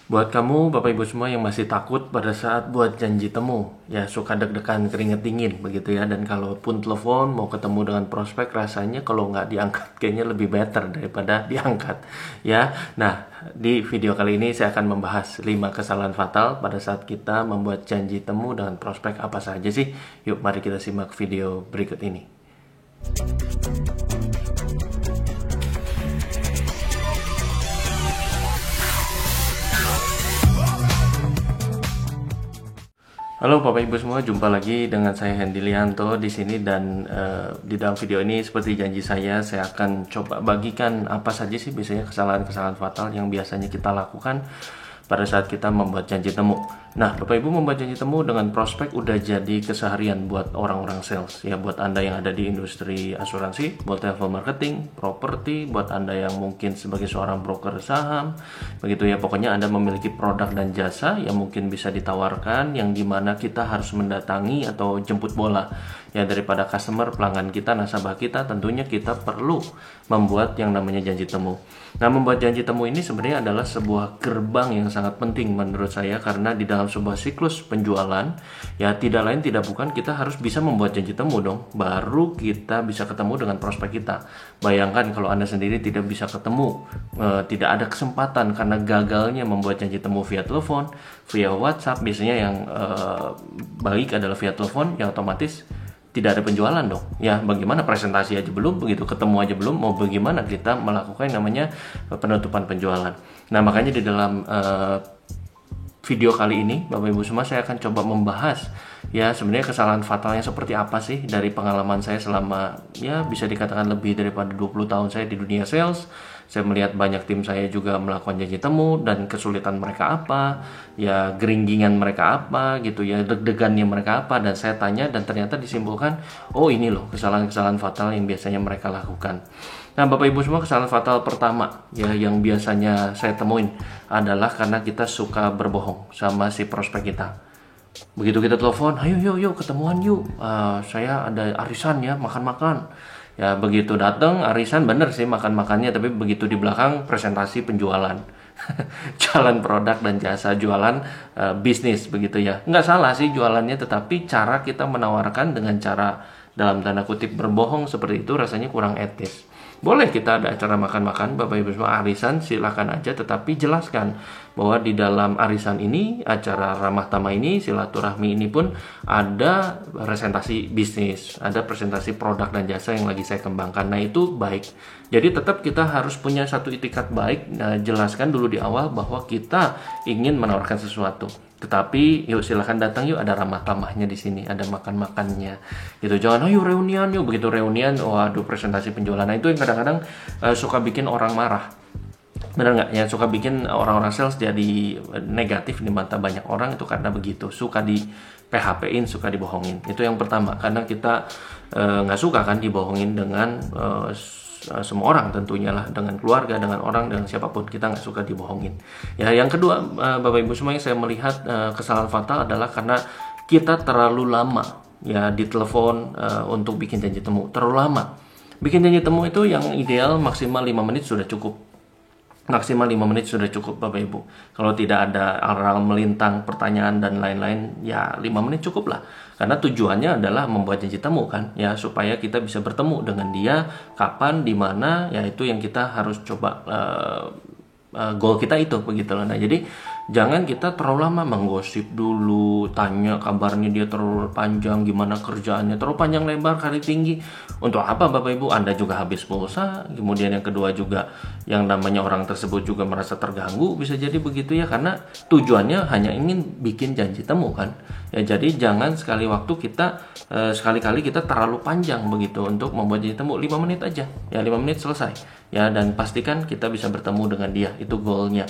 Buat kamu, Bapak Ibu semua yang masih takut pada saat buat janji temu, ya suka deg-degan keringet dingin begitu ya, dan kalaupun telepon mau ketemu dengan prospek rasanya kalau nggak diangkat kayaknya lebih better daripada diangkat ya. Nah, di video kali ini saya akan membahas 5 kesalahan fatal pada saat kita membuat janji temu dengan prospek apa saja sih. Yuk mari kita simak video berikut ini. Halo Bapak Ibu semua, jumpa lagi dengan saya Hendy Lianto di sini dan di dalam video ini seperti janji saya akan coba bagikan apa saja sih biasanya kesalahan-kesalahan fatal yang biasanya kita lakukan pada saat kita membuat janji temu. Nah, Bapak Ibu membuat janji temu dengan prospek udah jadi keseharian buat orang-orang sales ya, buat Anda yang ada di industri asuransi, buat level marketing, properti, buat Anda yang mungkin sebagai seorang broker saham, begitu ya. Pokoknya Anda memiliki produk dan jasa yang mungkin bisa ditawarkan, yang dimana kita harus mendatangi atau jemput bola ya daripada customer, pelanggan kita, nasabah kita. Tentunya kita perlu membuat yang namanya janji temu. Nah, membuat janji temu ini sebenarnya adalah sebuah gerbang yang sangat penting menurut saya, karena di dalam sebuah siklus penjualan ya tidak lain tidak bukan kita harus bisa membuat janji temu dong, baru kita bisa ketemu dengan prospek kita. Bayangkan kalau Anda sendiri tidak bisa ketemu, tidak ada kesempatan karena gagalnya membuat janji temu via telepon, via WhatsApp. Biasanya yang baik adalah via telepon, yang otomatis tidak ada penjualan dong ya. Bagaimana presentasi aja belum, begitu ketemu aja belum, mau bagaimana kita melakukan yang namanya penutupan penjualan. Nah, makanya di dalam video kali ini Bapak Ibu semua saya akan coba membahas ya sebenarnya kesalahan fatalnya seperti apa sih dari pengalaman saya selama ya bisa dikatakan lebih daripada 20 tahun saya di dunia sales. Saya melihat banyak tim saya juga melakukan janji temu dan kesulitan mereka apa, ya geringgingan mereka apa gitu ya, deg-degannya mereka apa, dan saya tanya dan ternyata disimpulkan, oh ini loh kesalahan-kesalahan fatal yang biasanya mereka lakukan. Nah, Bapak Ibu semua, kesalahan fatal pertama ya yang biasanya saya temuin adalah karena kita suka berbohong sama si prospek kita. Begitu kita telepon, ayo yuk ketemuan yuk, saya ada arisan ya, makan-makan. Ya begitu datang arisan, bener sih makan-makannya, tapi begitu di belakang presentasi penjualan. Jualan produk dan jasa, jualan bisnis begitu ya. Nggak salah sih jualannya, tetapi cara kita menawarkan dengan cara dalam tanda kutip berbohong seperti itu rasanya kurang etis. Boleh kita ada acara makan-makan Bapak Ibu semua, arisan silakan aja, tetapi jelaskan bahwa di dalam arisan ini, acara ramah tamah ini, silaturahmi ini pun ada presentasi bisnis, ada presentasi produk dan jasa yang lagi saya kembangkan. Nah, itu baik. Jadi tetap kita harus punya satu itikat baik. Nah, jelaskan dulu di awal bahwa kita ingin menawarkan sesuatu. Tetapi yuk silakan datang yuk, ada ramah tamahnya di sini, ada makan-makannya gitu. Jangan ayo reunian yuk, begitu reunian waduh presentasi penjualan. Nah, itu yang kadang-kadang suka bikin orang marah. Benar nggak ya, suka bikin orang-orang sales jadi negatif di mata banyak orang, itu karena begitu, suka di PHP-in, suka dibohongin. Itu yang pertama, karena kita nggak suka kan dibohongin dengan semua orang, tentunya lah, dengan keluarga, dengan orang, dengan siapapun, kita nggak suka dibohongin ya. Yang kedua, Bapak Ibu semua, yang saya melihat kesalahan fatal adalah karena kita terlalu lama ya di telepon untuk bikin janji temu. Terlalu lama bikin janji temu itu yang ideal maksimal 5 menit sudah cukup. Maksimal 5 menit sudah cukup Bapak Ibu. Kalau tidak ada aral melintang, pertanyaan dan lain-lain, ya 5 menit cukup lah. Karena tujuannya adalah membuat janji temu kan, ya supaya kita bisa bertemu dengan dia kapan, di mana, ya itu yang kita harus coba goal kita itu begitu loh. Nah, jadi jangan kita terlalu lama menggosip dulu, tanya kabarnya dia terlalu panjang, gimana kerjaannya, terlalu panjang lebar, kali tinggi. Untuk apa Bapak Ibu? Anda juga habis pulsa. Kemudian yang kedua juga, yang namanya orang tersebut juga merasa terganggu, bisa jadi begitu ya, karena tujuannya hanya ingin bikin janji temu kan. Ya, jadi jangan sekali-kali kita terlalu panjang begitu untuk membuat janji temu. 5 menit aja. Ya 5 menit selesai. Ya, dan pastikan kita bisa bertemu dengan dia. Itu goalnya.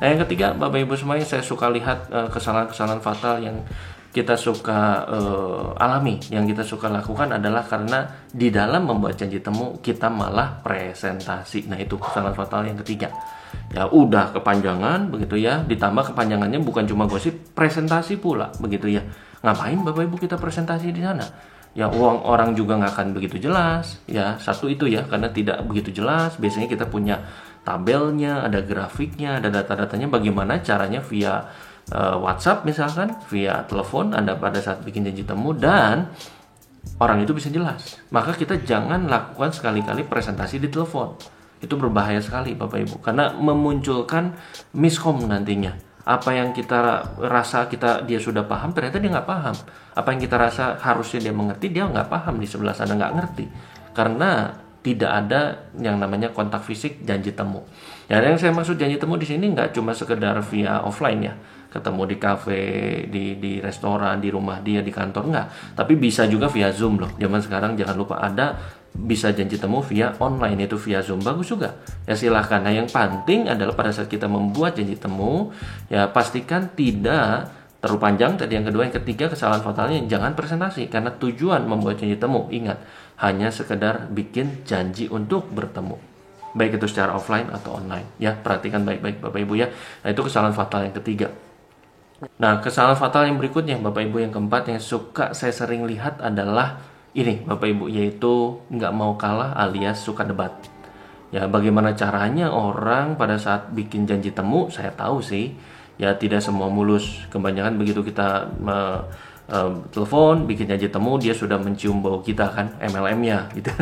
Nah, yang ketiga Bapak Ibu semuanya, saya suka lihat kesalahan-kesalahan fatal yang kita suka alami, yang kita suka lakukan adalah karena di dalam membuat janji temu kita malah presentasi. Nah, itu kesalahan fatal yang ketiga. Ya udah kepanjangan begitu ya, ditambah kepanjangannya bukan cuma gosip, presentasi pula begitu ya. Ngapain Bapak Ibu kita presentasi di sana? Ya uang orang juga nggak akan begitu jelas ya. Satu itu ya, karena tidak begitu jelas. Biasanya kita punya tabelnya, ada grafiknya, ada data-datanya. Bagaimana caranya via WhatsApp misalkan, via telepon Anda pada saat bikin janji temu, dan orang itu bisa jelas. Maka kita jangan lakukan sekali-kali presentasi di telepon. Itu berbahaya sekali Bapak Ibu, karena memunculkan miskom nantinya. Apa yang kita rasa dia sudah paham, ternyata dia nggak paham. Apa yang kita rasa harusnya dia mengerti, dia nggak paham, di sebelah sana nggak ngerti. Karena tidak ada yang namanya kontak fisik janji temu. Dan yang saya maksud janji temu di sini nggak cuma sekedar via offline ya, ketemu di kafe, di restoran, di rumah dia, di kantor, nggak. Tapi bisa juga via Zoom loh. Zaman sekarang jangan lupa ada bisa janji temu via online, itu via Zoom, bagus juga ya, silahkan. Nah yang penting adalah pada saat kita membuat janji temu ya, pastikan tidak terlalu panjang. Tadi yang kedua, yang ketiga kesalahan fatalnya, jangan presentasi, karena tujuan membuat janji temu, ingat, hanya sekedar bikin janji untuk bertemu, baik itu secara offline atau online ya. Perhatikan baik-baik Bapak Ibu ya. Nah itu kesalahan fatal yang ketiga. Nah kesalahan fatal yang berikutnya Bapak Ibu, yang keempat, yang suka saya sering lihat adalah ini Bapak Ibu, yaitu nggak mau kalah alias suka debat. Ya bagaimana caranya orang pada saat bikin janji temu, saya tahu sih ya tidak semua mulus. Kebanyakan begitu kita telepon bikin janji temu, dia sudah mencium bau kita kan, MLM-nya gitu.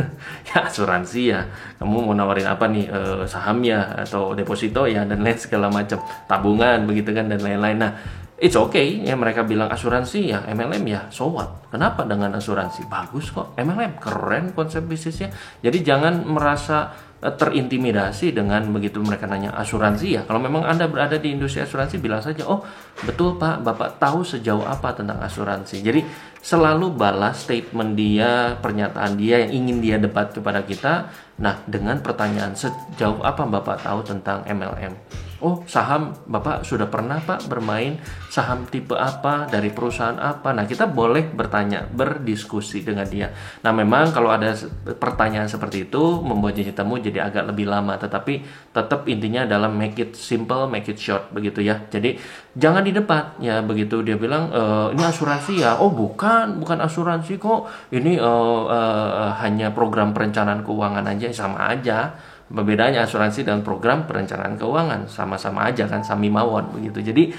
Ya asuransi ya, kamu mau nawarin apa nih, sahamnya atau deposito ya, dan lain segala macam, tabungan begitu kan, dan lain-lain. Nah it's okay ya, mereka bilang asuransi ya, MLM ya, so what? Kenapa dengan asuransi? Bagus kok, MLM keren konsep bisnisnya. Jadi jangan merasa terintimidasi dengan begitu mereka nanya asuransi ya. Kalau memang Anda berada di industri asuransi, bilang saja, oh betul Pak, Bapak tahu sejauh apa tentang asuransi. Jadi selalu balas statement dia, pernyataan dia yang ingin dia debat kepada kita, nah dengan pertanyaan, sejauh apa Bapak tahu tentang MLM? Oh saham, Bapak sudah pernah Pak bermain saham tipe apa, dari perusahaan apa? Nah kita boleh bertanya, berdiskusi dengan dia. Nah memang kalau ada pertanyaan seperti itu, membuat janji temu jadi agak lebih lama, tetapi tetap intinya adalah make it simple, make it short begitu ya. Jadi jangan didebat ya, begitu dia bilang ini asuransi ya, oh bukan asuransi kok, ini hanya program perencanaan keuangan aja. Sama aja. Bedanya asuransi dan program perencanaan keuangan, sama-sama aja kan, sami mawon begitu. Jadi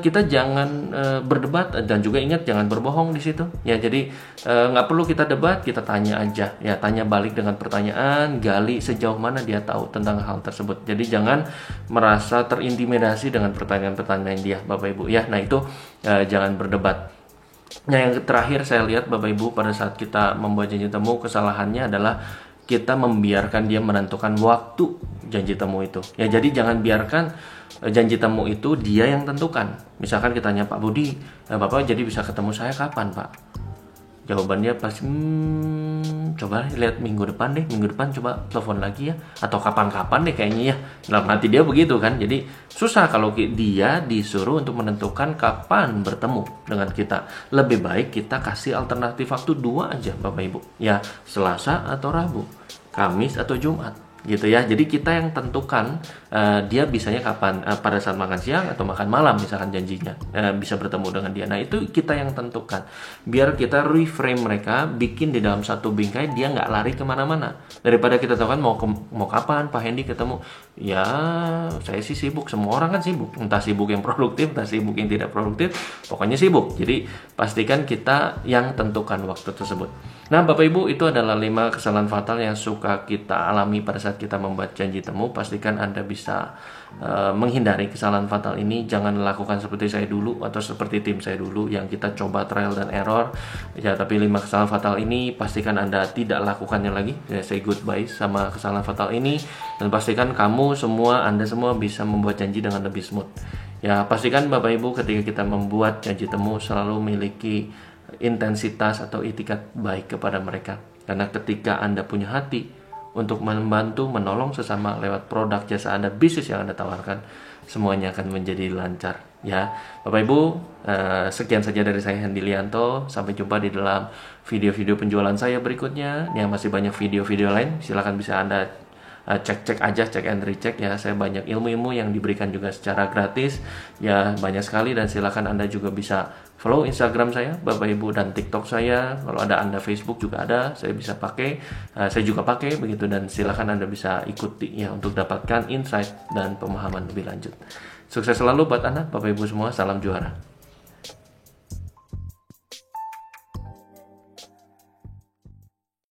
kita jangan berdebat, dan juga ingat jangan berbohong di situ ya. Jadi nggak perlu kita debat, kita tanya aja ya, tanya balik dengan pertanyaan, gali sejauh mana dia tahu tentang hal tersebut. Jadi jangan merasa terintimidasi dengan pertanyaan-pertanyaan dia Bapak Ibu ya. Nah itu jangan berdebat. Nah yang terakhir saya lihat Bapak Ibu, pada saat kita membuat janji temu, kesalahannya adalah kita membiarkan dia menentukan waktu janji temu itu. Ya jadi jangan biarkan janji temu itu dia yang tentukan. Misalkan kita tanya, Pak Budi, Bapak jadi bisa ketemu saya kapan Pak? Jawabannya pasti coba lihat minggu depan deh, minggu depan coba telepon lagi ya, atau kapan-kapan deh kayaknya ya. Dalam hati dia begitu kan. Jadi susah kalau dia disuruh untuk menentukan kapan bertemu dengan kita. Lebih baik kita kasih alternatif waktu 2 aja Bapak Ibu ya, Selasa atau Rabu, Kamis atau Jumat gitu ya. Jadi kita yang tentukan dia bisanya kapan, pada saat makan siang atau makan malam misalkan janjinya bisa bertemu dengan dia. Nah itu kita yang tentukan, biar kita reframe mereka, bikin di dalam satu bingkai, dia nggak lari kemana-mana. Daripada kita tahu kan mau kapan Pak Hendy ketemu, ya saya sih sibuk, semua orang kan sibuk, entah sibuk yang produktif, entah sibuk yang tidak produktif, pokoknya sibuk. Jadi pastikan kita yang tentukan waktu tersebut. Nah Bapak Ibu, itu adalah 5 kesalahan fatal yang suka kita alami pada saat kita membuat janji temu. Pastikan Anda bisa menghindari kesalahan fatal ini. Jangan lakukan seperti saya dulu atau seperti tim saya dulu yang kita coba trial dan error ya. Tapi 5 kesalahan fatal ini pastikan Anda tidak lakukannya lagi ya. Say goodbye sama kesalahan fatal ini, dan pastikan Anda semua bisa membuat janji dengan lebih smooth ya. Pastikan Bapak Ibu ketika kita membuat janji temu selalu memiliki intensitas atau itikat baik kepada mereka. Karena ketika Anda punya hati untuk membantu, menolong sesama lewat produk jasa Anda, bisnis yang Anda tawarkan, semuanya akan menjadi lancar ya. Bapak Ibu, sekian saja dari saya Hendy Lianto. Sampai jumpa di dalam video-video penjualan saya berikutnya. Yang masih banyak video-video lain, silakan bisa Anda cek-cek aja, cek and recheck ya. Saya banyak ilmu-ilmu yang diberikan juga secara gratis ya, banyak sekali. Dan silakan Anda juga bisa follow Instagram saya Bapak Ibu, dan TikTok saya. Kalau ada Anda Facebook juga ada, saya bisa pakai, saya juga pakai begitu. Dan silakan Anda bisa ikuti ya untuk dapatkan insight dan pemahaman lebih lanjut. Sukses selalu buat Anda Bapak Ibu semua, salam juara.